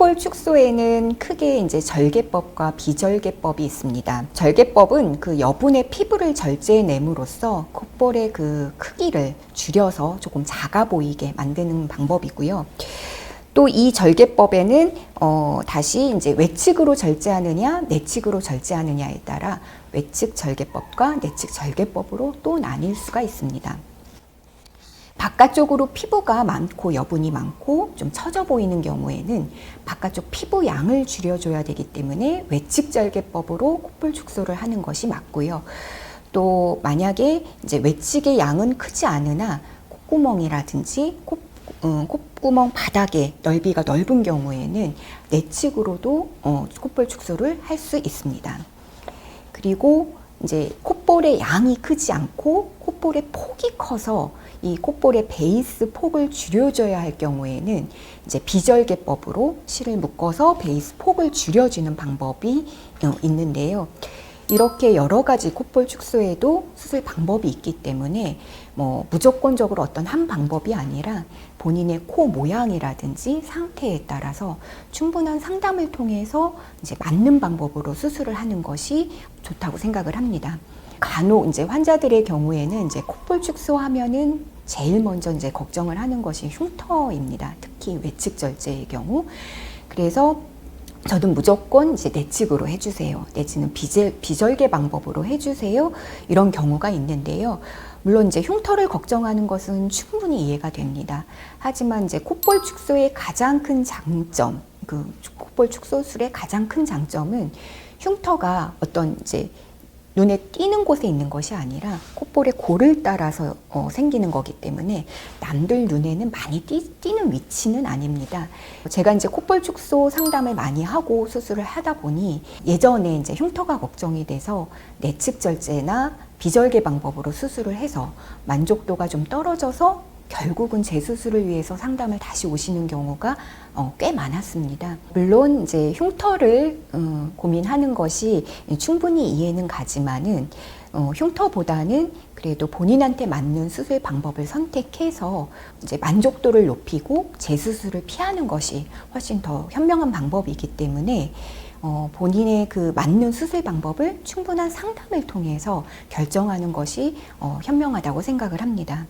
콧볼 축소에는 크게 이제 절개법과 비절개법이 있습니다. 절개법은 그 여분의 피부를 절제냄으로써 콧볼의 그 크기를 줄여서 조금 작아 보이게 만드는 방법이고요. 또 이 절개법에는 다시 이제 외측으로 절제하느냐 내측으로 절제하느냐에 따라 외측 절개법과 내측 절개법으로 또 나뉠 수가 있습니다. 바깥쪽으로 피부가 많고 여분이 많고 좀 처져 보이는 경우에는 바깥쪽 피부 양을 줄여줘야 되기 때문에 외측 절개법으로 콧볼 축소를 하는 것이 맞고요. 또 만약에 이제 외측의 양은 크지 않으나 콧구멍이라든지 콧구멍 바닥의 넓이가 넓은 경우에는 내측으로도 콧볼 축소를 할 수 있습니다. 그리고 이제 콧볼의 양이 크지 않고 콧볼의 폭이 커서 이 콧볼의 베이스 폭을 줄여줘야 할 경우에는 이제 비절개법으로 실을 묶어서 베이스 폭을 줄여주는 방법이 있는데요. 이렇게 여러 가지 콧볼 축소에도 수술 방법이 있기 때문에 뭐 무조건적으로 어떤 한 방법이 아니라 본인의 코 모양이라든지 상태에 따라서 충분한 상담을 통해서 이제 맞는 방법으로 수술을 하는 것이 좋다고 생각을 합니다. 간혹 이제 환자들의 경우에는 이제 콧볼 축소하면은 제일 먼저 이제 걱정을 하는 것이 흉터입니다. 특히 외측 절제의 경우. 그래서 저도 무조건 이제 내측으로 해주세요. 내지는 비절개 방법으로 해주세요. 이런 경우가 있는데요. 물론 이제 흉터를 걱정하는 것은 충분히 이해가 됩니다. 하지만 이제 콧볼 축소의 가장 큰 장점, 그 콧볼 축소술의 가장 큰 장점은 흉터가 어떤 이제 눈에 띄는 곳에 있는 것이 아니라 콧볼의 골을 따라서 생기는 거기 때문에 남들 눈에는 많이 띄는 위치는 아닙니다. 제가 이제 콧볼 축소 상담을 많이 하고 수술을 하다 보니 예전에 이제 흉터가 걱정이 돼서 내측 절제나 비절개 방법으로 수술을 해서 만족도가 좀 떨어져서 결국은 재수술을 위해서 상담을 다시 오시는 경우가 꽤 많았습니다. 물론 이제 흉터를 고민하는 것이 충분히 이해는 가지만은 흉터보다는 그래도 본인한테 맞는 수술 방법을 선택해서 이제 만족도를 높이고 재수술을 피하는 것이 훨씬 더 현명한 방법이기 때문에 본인의 그 맞는 수술 방법을 충분한 상담을 통해서 결정하는 것이 현명하다고 생각을 합니다.